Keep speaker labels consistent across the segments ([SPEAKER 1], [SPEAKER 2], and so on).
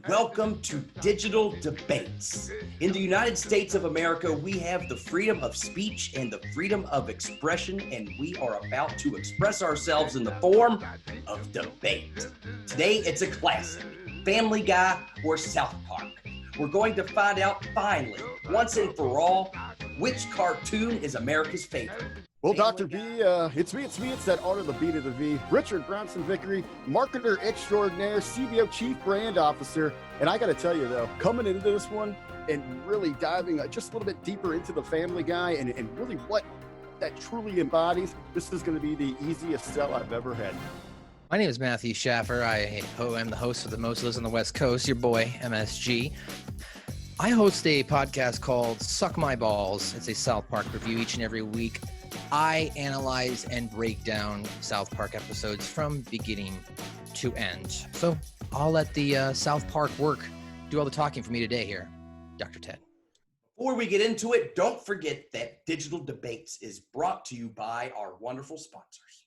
[SPEAKER 1] Welcome to Digital Debates. In the United States of America, we have the freedom of speech and the freedom of expression, and we are about to express ourselves in the form of debate. Today, it's a classic, Family Guy or South Park. We're going to find out finally, once and for all, which cartoon is America's favorite.
[SPEAKER 2] Well, Dr. B, it's me, it's that R to the B to the V, Richard Bronson Vickery, marketer extraordinaire, CBO chief brand officer. And I got to tell you, though, coming into this one and really diving just a little bit deeper into the Family Guy and really what that truly embodies, this is going to be the easiest sell I've ever had.
[SPEAKER 3] My name is Matthew Schaffer. I am the host of The Most Lives on the West Coast, your boy, MSG. I host a podcast called Suck My Balls. It's a South Park review each and every week. I analyze and break down South Park episodes from beginning to end. So I'll let the South Park work do all the talking for me today here, Dr. Ted.
[SPEAKER 1] Before we get into it, don't forget that Digital Debates is brought to you by our wonderful sponsors.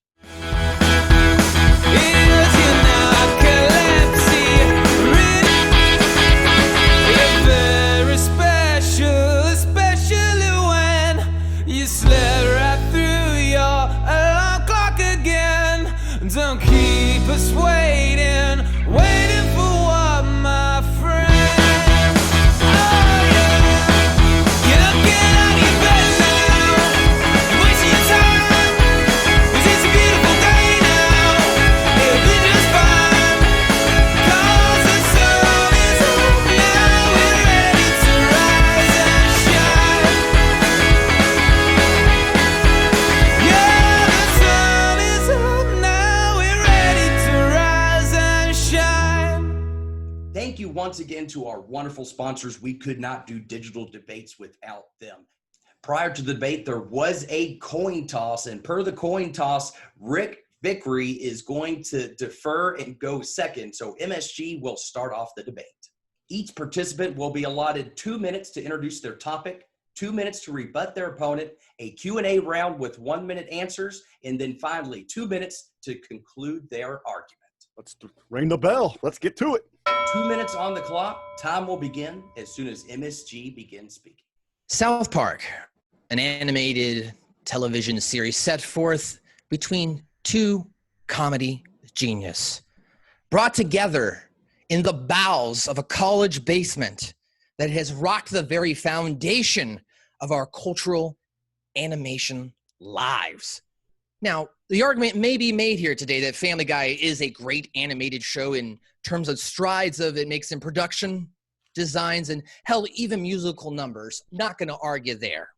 [SPEAKER 4] Very special, especially when you slept right through your alarm clock again. Don't keep us waiting for what, my friend? Oh yeah, get out of your bed now, you're wasting your time, 'cause it's a beautiful day now, it'll be just fine, 'cause the sun is up now, we're ready to rise and shine. Yeah, the sun is up now, we're ready to rise and shine.
[SPEAKER 1] Thank you once again to our wonderful sponsors. We could not do Digital Debates without them. Prior to the debate, there was a coin toss, and per the coin toss, Rick Vickery is going to defer and go second. So MSG will start off the debate. Each participant will be allotted 2 minutes to introduce their topic, 2 minutes to rebut their opponent, a Q&A round with 1 minute answers, and then finally 2 minutes to conclude their argument.
[SPEAKER 2] Let's ring the bell. Let's get to it.
[SPEAKER 1] 2 minutes on the clock. Time will begin as soon as MSG begins speaking.
[SPEAKER 3] South Park, an animated television series set forth between two comedy genius, brought together in the bowels of a college basement that has rocked the very foundation of our cultural animation lives. Now, the argument may be made here today that Family Guy is a great animated show in terms of strides of it makes in production, designs, and hell, even musical numbers. Not going to argue there.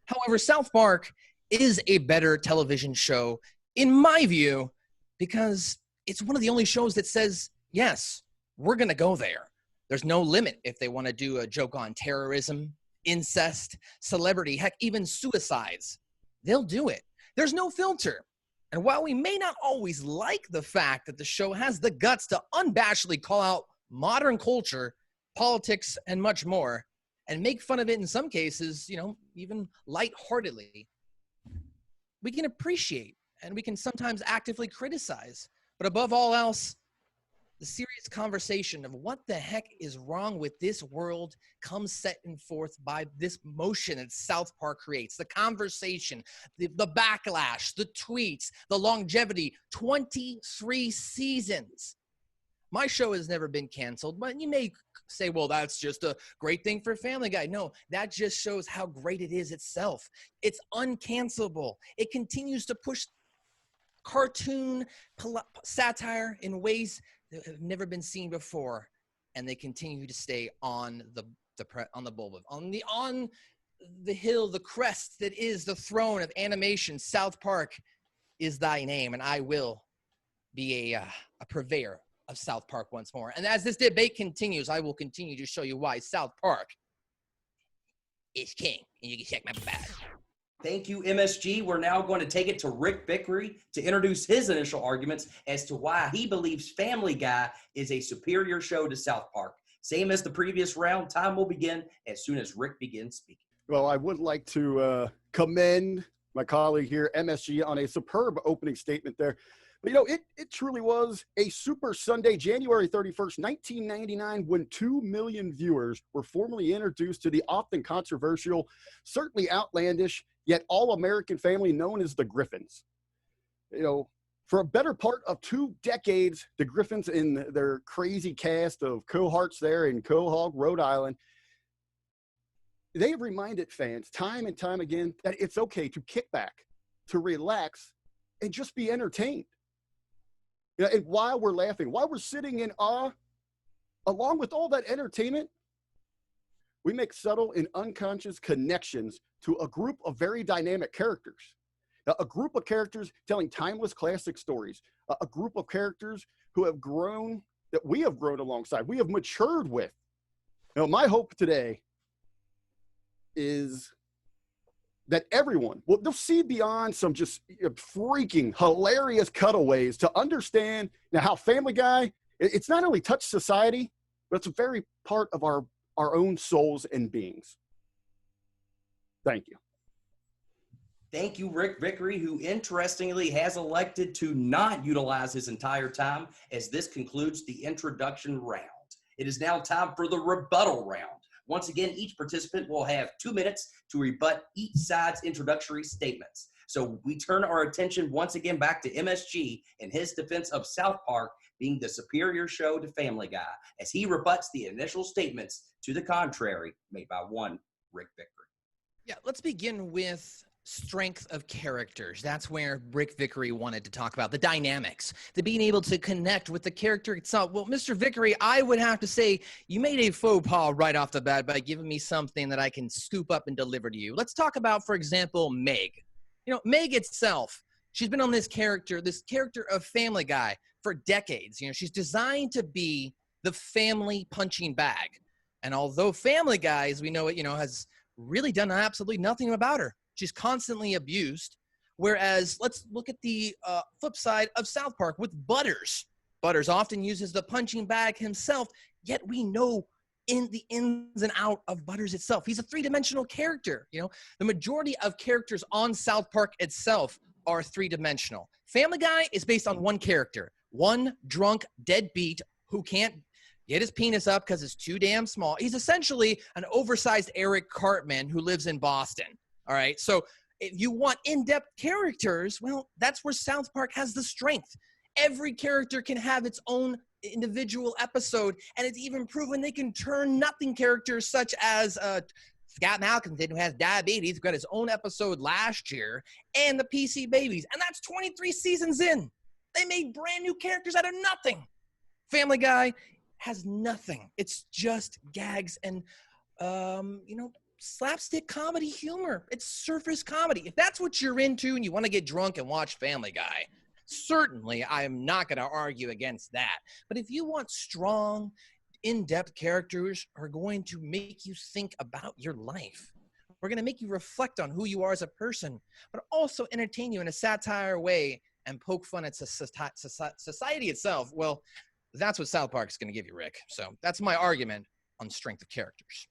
[SPEAKER 3] However, South Park is a better television show, in my view, because it's one of the only shows that says, yes, we're going to go there. There's no limit if they want to do a joke on terrorism, incest, celebrity, heck, even suicides. They'll do it. There's no filter. And while we may not always like the fact that the show has the guts to unabashedly call out modern culture, politics, and much more, and make fun of it in some cases, even lightheartedly, we can appreciate and we can sometimes actively criticize. But above all else, the serious conversation of what the heck is wrong with this world comes setting forth by this motion that South Park creates. The conversation, the backlash, the tweets, the longevity, 23 seasons. My show has never been canceled, but you may say, well, that's just a great thing for Family Guy. No, that just shows how great it is itself. It's uncancelable. It continues to push cartoon satire in ways that have never been seen before, and they continue to stay on the bulwark, on the hill, the crest that is the throne of animation. South Park is thy name, and I will be a purveyor of South Park once more. And as this debate continues, I will continue to show you why South Park is king, and you can check my badge.
[SPEAKER 1] Thank you, MSG. We're now going to take it to Rick Vickery to introduce his initial arguments as to why he believes Family Guy is a superior show to South Park. Same as the previous round, time will begin as soon as Rick begins speaking.
[SPEAKER 2] Well, I would like to commend my colleague here, MSG, on a superb opening statement there. But, it truly was a super Sunday, January 31st, 1999, when 2 million viewers were formally introduced to the often controversial, certainly outlandish, yet all-American family known as the Griffins. For a better part of 2 decades, the Griffins and their crazy cast of cohorts there in Quahog, Rhode Island, they have reminded fans time and time again that it's okay to kick back, to relax, and just be entertained. And while we're laughing, while we're sitting in awe, along with all that entertainment, we make subtle and unconscious connections to a group of very dynamic characters. A group of characters telling timeless classic stories. A group of characters who have grown, that we have grown alongside, we have matured with. My hope today is that everyone they'll see beyond some just freaking hilarious cutaways to understand how Family Guy, it's not only touched society, but it's a very part of our own souls and beings. Thank you.
[SPEAKER 1] Thank you, Rick Vickery, who interestingly has elected to not utilize his entire time as this concludes the introduction round. It is now time for the rebuttal round. Once again, each participant will have 2 minutes to rebut each side's introductory statements. So we turn our attention once again back to MSG and his defense of South Park being the superior show to Family Guy, as he rebuts the initial statements to the contrary made by one Rick Vickery.
[SPEAKER 3] Yeah, let's begin with strength of characters. That's where Rick Vickery wanted to talk about the dynamics, the being able to connect with the character itself. Well, Mr. Vickery, I would have to say you made a faux pas right off the bat by giving me something that I can scoop up and deliver to you. Let's talk about, for example, Meg. Meg itself, she's been on this character of Family Guy for decades. She's designed to be the family punching bag. And although Family Guy, as we know it, has really done absolutely nothing about her. She's constantly abused. Whereas, let's look at the flip side of South Park with Butters. Butters often uses the punching bag himself, yet we know in the ins and out of Butters itself. He's a three-dimensional character. The majority of characters on South Park itself are three-dimensional. Family Guy is based on one character, one drunk deadbeat who can't get his penis up because it's too damn small. He's essentially an oversized Eric Cartman who lives in Boston. All right, so if you want in-depth characters, well, that's where South Park has the strength. Every character can have its own individual episode, and it's even proven they can turn nothing characters such as Scott Malkinson, who has diabetes, got his own episode last year, and the PC Babies, and that's 23 seasons in. They made brand new characters out of nothing. Family Guy has nothing. It's just gags and, slapstick comedy humor. It's surface comedy. If that's what you're into and you want to get drunk and watch Family Guy, certainly I am not going to argue against that. But if you want strong, in-depth characters who are going to make you think about your life, we're going to make you reflect on who you are as a person, but also entertain you in a satire way and poke fun at society itself, well, that's what South Park is going to give you, Rick. So that's my argument on strength of characters.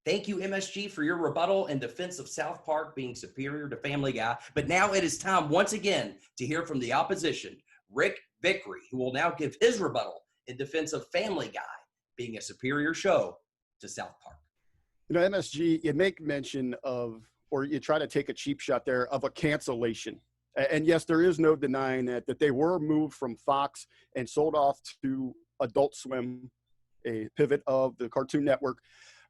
[SPEAKER 1] Thank you, MSG, for your rebuttal in defense of South Park being superior to Family Guy. But now it is time once again to hear from the opposition, Rick Vickery, who will now give his rebuttal in defense of Family Guy being a superior show to South Park.
[SPEAKER 2] MSG, you make mention of, or you try to take a cheap shot there, of a cancellation. And yes, there is no denying that they were moved from Fox and sold off to Adult Swim, a pivot of the Cartoon Network.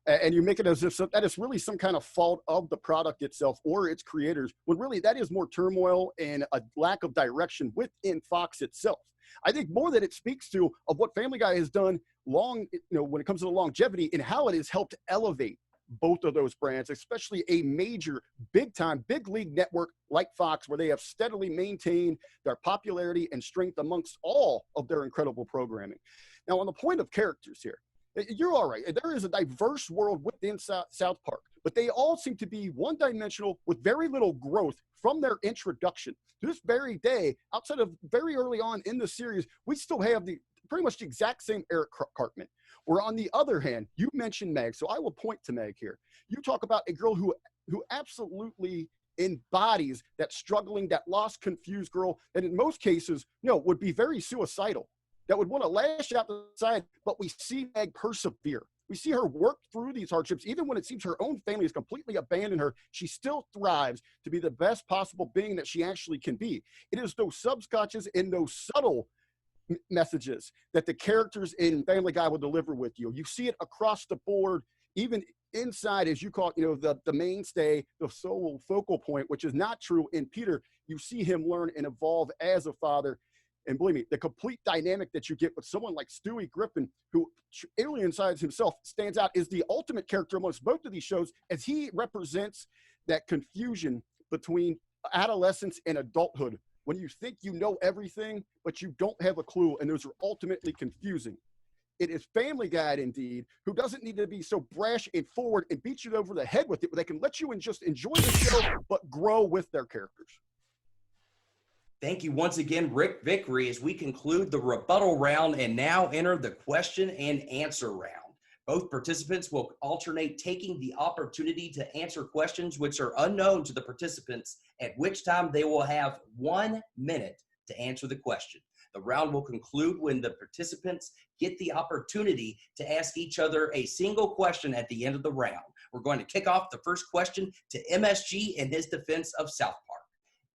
[SPEAKER 2] And you make it as if that is really some kind of fault of the product itself or its creators, when really that is more turmoil and a lack of direction within Fox itself. I think more that it speaks to of what Family Guy has done when it comes to the longevity and how it has helped elevate both of those brands, especially a major, big-time, big league network like Fox, where they have steadily maintained their popularity and strength amongst all of their incredible programming. Now, on the point of characters here, You're all right. There is a diverse world within South Park, but they all seem to be one-dimensional with very little growth from their introduction. To this very day, outside of very early on in the series, we still have pretty much the exact same Eric Cartman. Where on the other hand, you mentioned Meg, so I will point to Meg here. You talk about a girl who absolutely embodies that struggling, that lost, confused girl that in most cases, would be very suicidal, that would want to lash out the side, but we see Meg persevere. We see her work through these hardships. Even when it seems her own family has completely abandoned her, she still thrives to be the best possible being that she actually can be. It is those subconscious and those subtle messages that the characters in Family Guy will deliver with you. You see it across the board, even inside, as you call it, the mainstay, the sole focal point, which is not true in Peter. You see him learn and evolve as a father. And believe me, the complete dynamic that you get with someone like Stewie Griffin, who alien size himself stands out, is the ultimate character amongst both of these shows, as he represents that confusion between adolescence and adulthood, when you think you know everything, but you don't have a clue, and those are ultimately confusing. It is Family Guy, indeed, who doesn't need to be so brash and forward and beat you over the head with it, but they can let you just enjoy the show, but grow with their characters.
[SPEAKER 1] Thank you once again, Rick Vickery, as we conclude the rebuttal round and now enter the question and answer round. Both participants will alternate taking the opportunity to answer questions which are unknown to the participants, at which time they will have 1 minute to answer the question. The round will conclude when the participants get the opportunity to ask each other a single question at the end of the round. We're going to kick off the first question to MSG in his defense of South Park.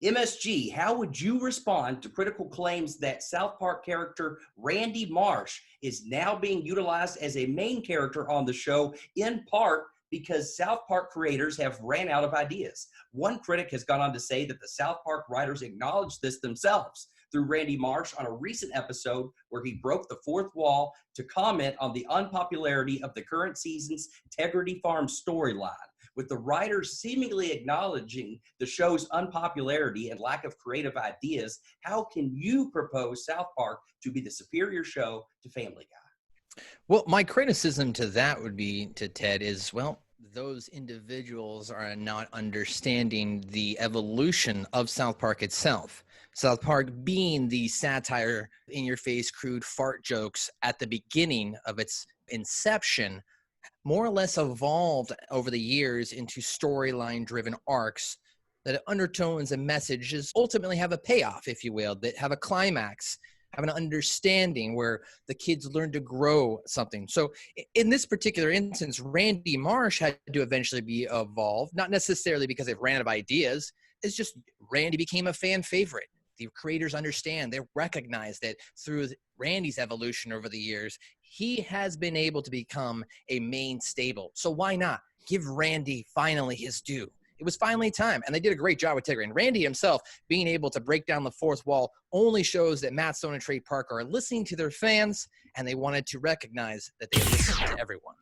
[SPEAKER 1] MSG, how would you respond to critical claims that South Park character Randy Marsh is now being utilized as a main character on the show, in part because South Park creators have ran out of ideas? One critic has gone on to say that the South Park writers acknowledged this themselves through Randy Marsh on a recent episode where he broke the fourth wall to comment on the unpopularity of the current season's Tegrity Farm storyline. With the writers seemingly acknowledging the show's unpopularity and lack of creative ideas, how can you propose South Park to be the superior show to Family Guy?
[SPEAKER 3] Well, my criticism to that would be to Ted is, well, those individuals are not understanding the evolution of South Park itself. South Park being the satire, in-your-face, crude fart jokes at the beginning of its inception, more or less evolved over the years into storyline-driven arcs that undertones and messages ultimately have a payoff, if you will, that have a climax, have an understanding where the kids learn to grow something. So in this particular instance, Randy Marsh had to eventually be evolved, not necessarily because they ran out of ideas. It's just Randy became a fan favorite. The creators understand, they recognize that through Randy's evolution over the years, he has been able to become a main stable. So why not give Randy finally his due? It was finally time, and they did a great job with Tigger. And Randy himself being able to break down the fourth wall only shows that Matt Stone and Trey Parker are listening to their fans, and they wanted to recognize that they listen to everyone.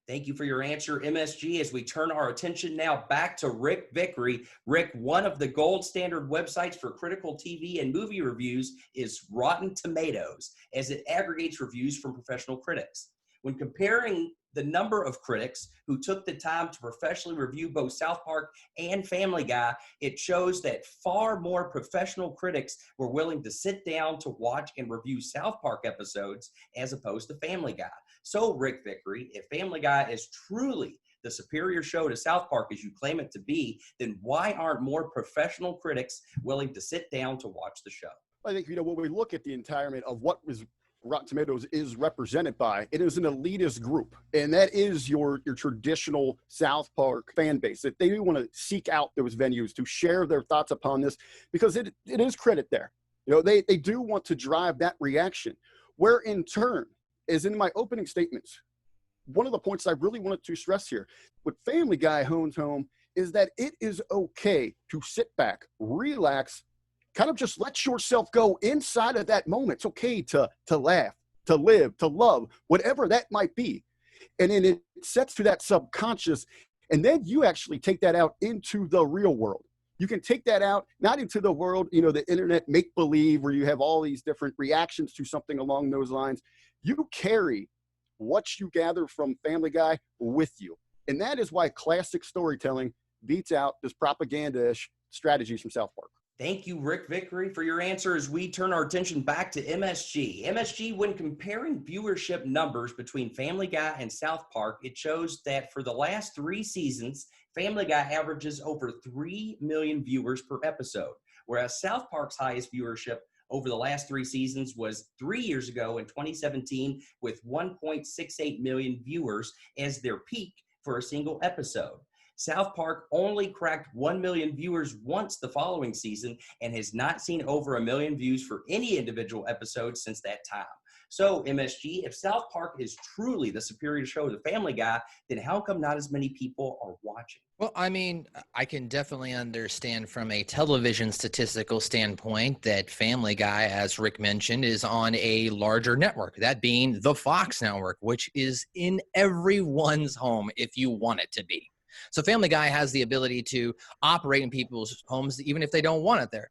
[SPEAKER 1] Thank you for your answer, MSG. As we turn our attention now back to Rick Vickery. Rick, one of the gold standard websites for critical TV and movie reviews is Rotten Tomatoes, as it aggregates reviews from professional critics. When comparing the number of critics who took the time to professionally review both South Park and Family Guy, it shows that far more professional critics were willing to sit down to watch and review South Park episodes as opposed to Family Guy. So, Rick Vickery, if Family Guy is truly the superior show to South Park as you claim it to be, then why aren't more professional critics willing to sit down to watch the show?
[SPEAKER 2] I think, when we look at the entirety of what Rotten Tomatoes is represented by, it is an elitist group, and that is your traditional South Park fan base, that they do want to seek out those venues to share their thoughts upon this, because it is credit there. They do want to drive that reaction, where in turn, as in my opening statements, one of the points I really wanted to stress here, what Family Guy hones home is that it is okay to sit back, relax, kind of just let yourself go inside of that moment. It's okay to laugh, to live, to love, whatever that might be. And then it sets to that subconscious, and then you actually take that out into the real world. You can take that out, not into the world, the internet make-believe where you have all these different reactions to something along those lines. You carry what you gather from Family Guy with you. And that is why classic storytelling beats out this propaganda-ish strategies from South Park.
[SPEAKER 1] Thank you, Rick Vickery, for your answer as we turn our attention back to MSG. MSG, when comparing viewership numbers between Family Guy and South Park, it shows that for the last 3 seasons, Family Guy averages over 3 million viewers per episode, whereas South Park's highest viewership over the last 3 seasons was 3 years ago in 2017 with 1.68 million viewers as their peak for a single episode. South Park only cracked 1 million viewers once the following season and has not seen over 1 million views for any individual episode since that time. So, MSG, if South Park is truly the superior show to Family Guy, then how come not as many people are watching?
[SPEAKER 3] Well, I mean, I can definitely understand from a television statistical standpoint that Family Guy, as Rick mentioned, is on a larger network, that being the Fox network, which is in everyone's home if you want it to be. So Family Guy has the ability to operate in people's homes even if they don't want it there.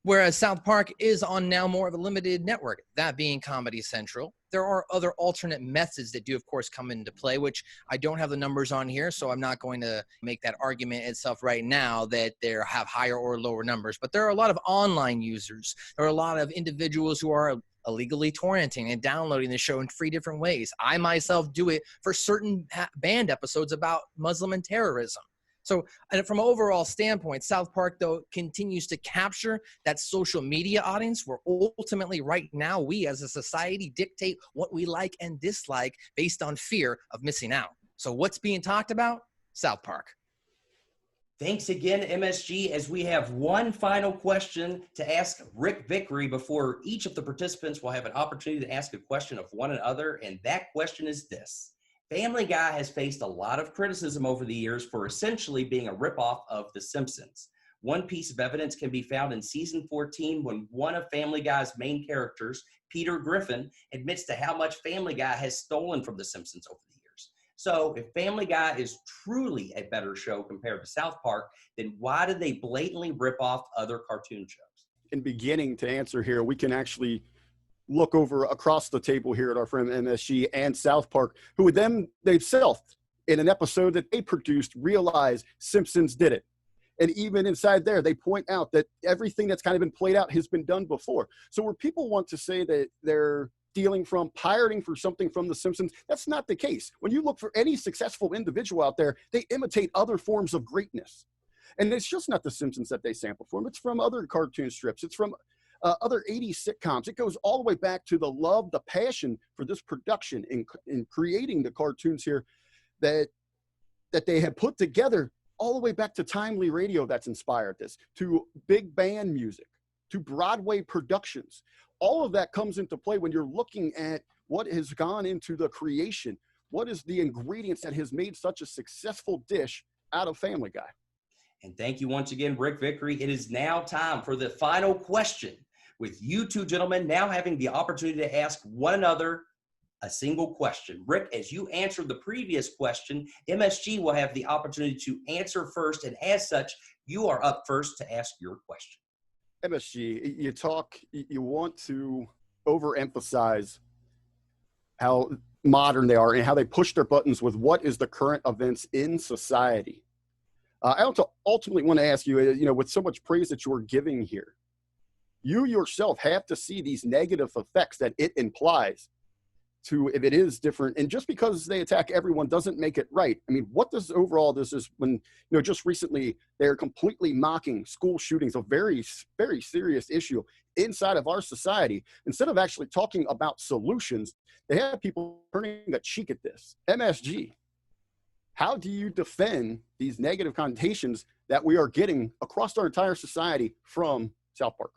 [SPEAKER 3] Whereas South Park is on now more of a limited network, that being Comedy Central. There are other alternate methods that do, of course, come into play, which I don't have the numbers on here, so I'm not going to make that argument itself right now that they have higher or lower numbers. But there are a lot of online users. There are a lot of individuals who are illegally torrenting and downloading the show in 3 different ways. I myself do it for certain band episodes about Muslim and terrorism. So from an overall standpoint, South Park, though, continues to capture that social media audience where ultimately right now we as a society dictate what we like and dislike based on fear of missing out. So what's being talked about? South Park.
[SPEAKER 1] Thanks again, MSG, as we have one final question to ask Rick Vickery before each of the participants will have an opportunity to ask a question of one another, and that question is this. Family Guy has faced a lot of criticism over the years for essentially being a ripoff of The Simpsons. One piece of evidence can be found in season 14 when one of Family Guy's main characters, Peter Griffin, admits to how much Family Guy has stolen from The Simpsons over the years. So if Family Guy is truly a better show compared to South Park, then why did they blatantly rip off other cartoon shows?
[SPEAKER 2] In beginning to answer here, we can actually look over across the table here at our friend MSG and South Park, who would then themselves, in an episode that they produced, realize Simpsons did it. And even inside there, they point out that everything that's kind of been played out has been done before. So where people want to say that they're stealing from, pirating for something from The Simpsons, that's not the case. When you look for any successful individual out there, they imitate other forms of greatness. And it's just not The Simpsons that they sample from. It's from other cartoon strips. It's from other 80s sitcoms. It goes all the way back to the love, the passion for this production in creating the cartoons here that they have put together, all the way back to timely radio that's inspired this, to big band music, to Broadway productions. All of that comes into play when you're looking at what has gone into the creation. What is the ingredients that has made such a successful dish out of Family Guy?
[SPEAKER 1] And thank you once again, Rick Vickery. It is now time for the final question, with you two gentlemen now having the opportunity to ask one another a single question. Rick, as you answered the previous question, MSG will have the opportunity to answer first, and as such, you are up first to ask your question.
[SPEAKER 2] MSG, you want to overemphasize how modern they are and how they push their buttons with what is the current events in society. I also ultimately want to ask you, with so much praise that you're giving here, you yourself have to see these negative effects that it implies to if it is different. And just because they attack everyone doesn't make it right. I mean, what does overall this is when, just recently they're completely mocking school shootings, a very, very serious issue inside of our society. Instead of actually talking about solutions, they have people turning a cheek at this. MSG, how do you defend these negative connotations that we are getting across our entire society from South Park?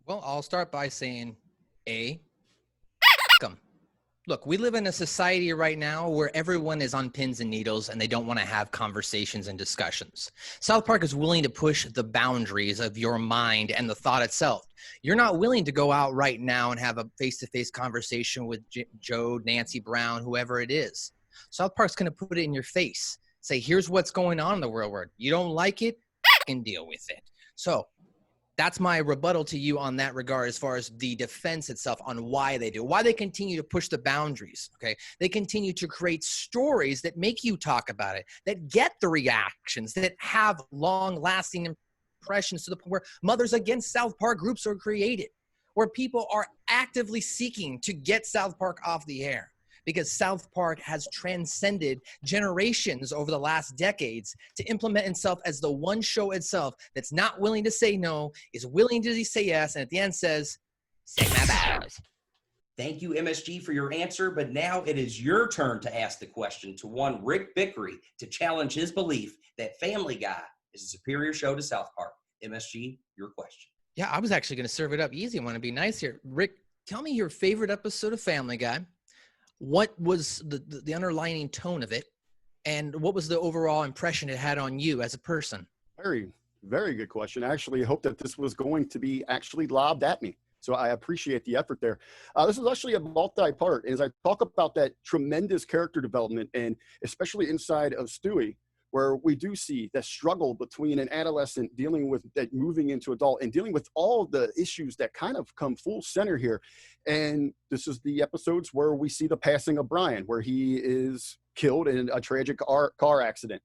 [SPEAKER 3] Well, I'll start by saying, look, we live in a society right now where everyone is on pins and needles and they don't want to have conversations and discussions. South Park is willing to push the boundaries of your mind and the thought itself. You're not willing to go out right now and have a face-to-face conversation with Joe, Nancy Brown, whoever it is. South Park's going to put it in your face. Say, here's what's going on in the real world. You don't like it? Can deal with it. So That's my rebuttal to you on that regard, as far as the defense itself on why they do, why they continue to push the boundaries. Okay. They continue to create stories that make you talk about it, that get the reactions, that have long lasting impressions, to the point where Mothers Against South Park groups are created, where people are actively seeking to get South Park off the air, because South Park has transcended generations over the last decades to implement itself as the one show itself that's not willing to say no, is willing to say yes, and at the end says, "Say my vows."
[SPEAKER 1] Thank you, MSG, for your answer. But now it is your turn to ask the question to one Rick Vickery, to challenge his belief that Family Guy is a superior show to South Park. MSG, your question.
[SPEAKER 3] Yeah, I was actually going to serve it up easy. I want to be nice here. Rick, tell me your favorite episode of Family Guy. What was the underlying tone of it, and what was the overall impression it had on you as a person?
[SPEAKER 2] Very, very good question. I actually hope that this was going to be actually lobbed at me. So I appreciate the effort there. This is actually a multi-part. As I talk about that tremendous character development, and especially inside of Stewie, where we do see that struggle between an adolescent dealing with that, moving into adult, and dealing with all the issues that kind of come full center here. And this is the episodes where we see the passing of Brian, where he is killed in a tragic car accident.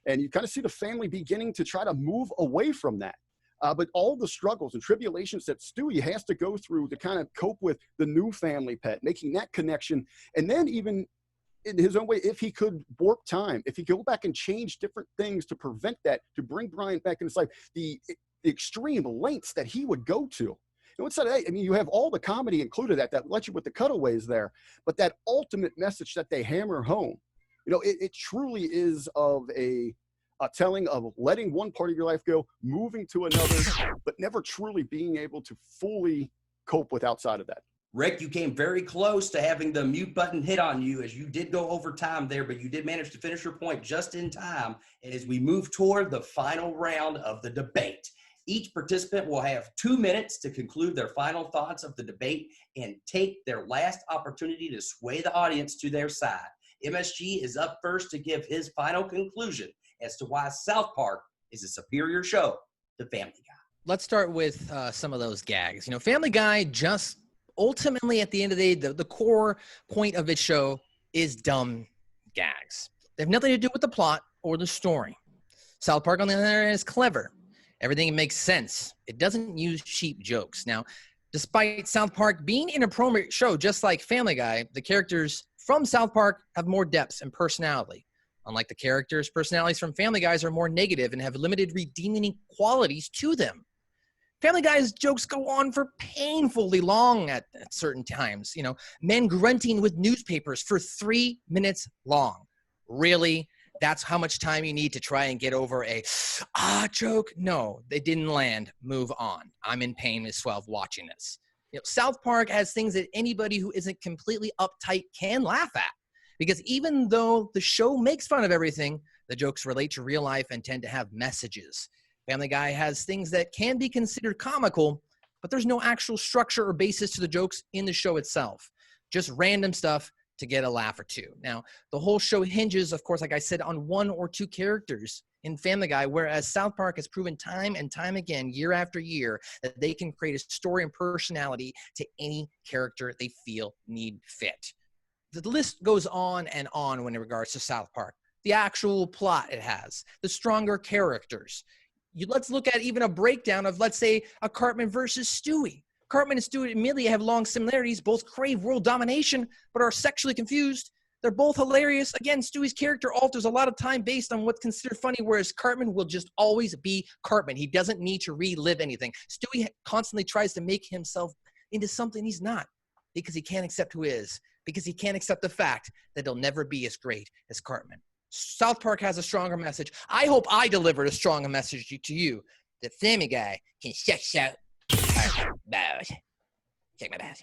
[SPEAKER 2] And you kind of see the family beginning to try to move away from that. But all the struggles and tribulations that Stewie has to go through to kind of cope with the new family pet, making that connection, and then even in his own way, if he could warp time, if he could go back and change different things to prevent that, to bring Brian back in his life, the extreme lengths that he would go to. And what's that? I mean, you have all the comedy included that lets you with the cutaways there, but that ultimate message that they hammer home, you know, it truly is of a telling of letting one part of your life go, moving to another, but never truly being able to fully cope with outside of that.
[SPEAKER 1] Rick, you came very close to having the mute button hit on you, as you did go over time there, but you did manage to finish your point just in time. And as we move toward the final round of the debate, each participant will have 2 minutes to conclude their final thoughts of the debate and take their last opportunity to sway the audience to their side. MSG is up first to give his final conclusion as to why South Park is a superior show to Family Guy.
[SPEAKER 3] Let's start with some of those gags. You know, Family Guy just ultimately, at the end of the day, the core point of its show is dumb gags. They have nothing to do with the plot or the story. South Park, on the other hand, is clever. Everything makes sense. It doesn't use cheap jokes. Now, despite South Park being an appropriate show, just like Family Guy, the characters from South Park have more depth and personality. Unlike the characters, personalities from Family Guys are more negative and have limited redeeming qualities to them. Family Guy's jokes go on for painfully long at certain times. You know, men grunting with newspapers for 3 minutes long. Really? That's how much time you need to try and get over a joke? No, they didn't land. Move on. I'm in pain as well watching this. You know, South Park has things that anybody who isn't completely uptight can laugh at. Because even though the show makes fun of everything, the jokes relate to real life and tend to have messages. Family Guy has things that can be considered comical, but there's no actual structure or basis to the jokes in the show itself. Just random stuff to get a laugh or two. Now, the whole show hinges, of course, like I said, on 1 or 2 characters in Family Guy, whereas South Park has proven time and time again, year after year, that they can create a story and personality to any character they feel need fit. The list goes on and on when in regards to South Park. The actual plot it has, the stronger characters. Let's look at even a breakdown of, let's say, a Cartman versus Stewie. Cartman and Stewie admittedly have long similarities, both crave world domination, but are sexually confused. They're both hilarious. Again, Stewie's character alters a lot of time based on what's considered funny, whereas Cartman will just always be Cartman. He doesn't need to relive anything. Stewie constantly tries to make himself into something he's not, because he can't accept who he is, because he can't accept the fact that he'll never be as great as Cartman. South Park has a stronger message. I hope I delivered a stronger message to you. The Family Guy can shut out. Take my bath.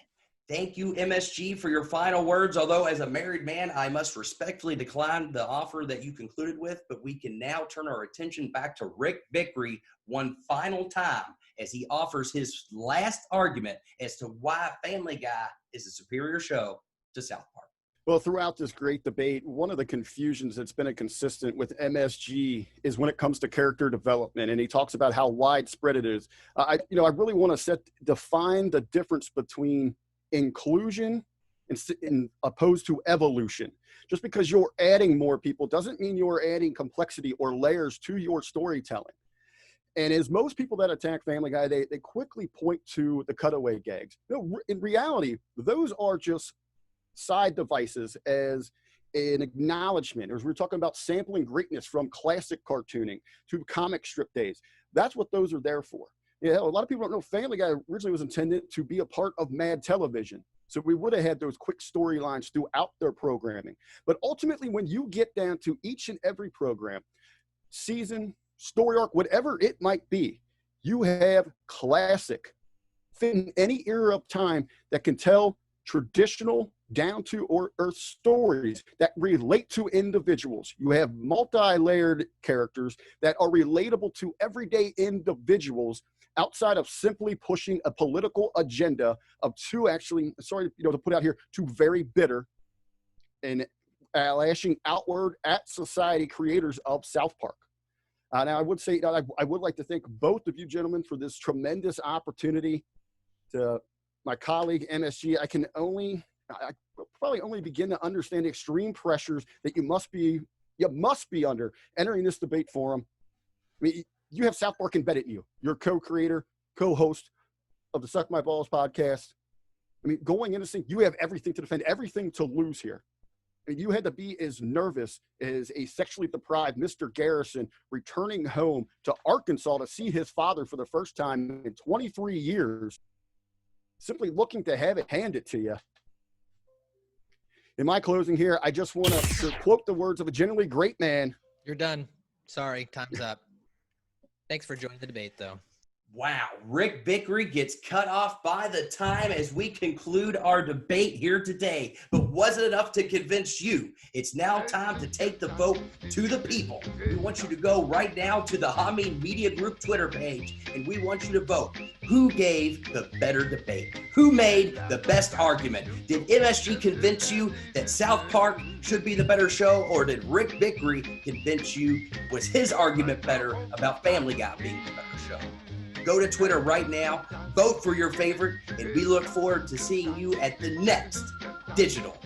[SPEAKER 1] Thank you, MSG, for your final words. Although, as a married man, I must respectfully decline the offer that you concluded with, but we can now turn our attention back to Rick Vickery one final time as he offers his last argument as to why Family Guy is a superior show to South Park.
[SPEAKER 2] Well, throughout this great debate, one of the confusions that's been a consistent with MSG is when it comes to character development, and he talks about how widespread it is. I really want to define the difference between inclusion and opposed to evolution. Just because you're adding more people doesn't mean you're adding complexity or layers to your storytelling. And as most people that attack Family Guy, they quickly point to the cutaway gags. No, in reality, those are just side devices as an acknowledgement. As we're talking about sampling greatness from classic cartooning to comic strip days. That's what those are there for. Yeah, a lot of people don't know Family Guy originally was intended to be a part of Mad Television. So we would have had those quick storylines throughout their programming. But ultimately, when you get down to each and every program, season, story arc, whatever it might be, you have classic, fit in any era of time that can tell traditional down to earth stories that relate to individuals. You have multi-layered characters that are relatable to everyday individuals outside of simply pushing a political agenda of two to put out here, two very bitter and lashing outward at society creators of South Park. Now, I would say, I would like to thank both of you gentlemen for this tremendous opportunity. To my colleague, MSG, I probably only begin to understand the extreme pressures that you must be under entering this debate forum. I mean, you have South Park embedded in you. You're co-creator, co-host of the Suck My Balls podcast. I mean, going into this thing, you have everything to defend, everything to lose here. I mean, you had to be as nervous as a sexually deprived Mr. Garrison returning home to Arkansas to see his father for the first time in 23 years, simply looking to have it handed to you. In my closing here, I just want to quote the words of a genuinely great man.
[SPEAKER 3] You're done. Sorry, time's up. Thanks for joining the debate, though.
[SPEAKER 1] Wow, Rick Vickery gets cut off by the time as we conclude our debate here today. But was it enough to convince you? It's now time to take the vote to the people. We want you to go right now to the Hameen Media Group Twitter page, and we want you to vote. Who gave the better debate? Who made the best argument? Did MSG convince you that South Park should be the better show, or did Rick Vickery convince you was his argument better about Family Guy being the better show? Go to Twitter right now, vote for your favorite, and we look forward to seeing you at the next Digital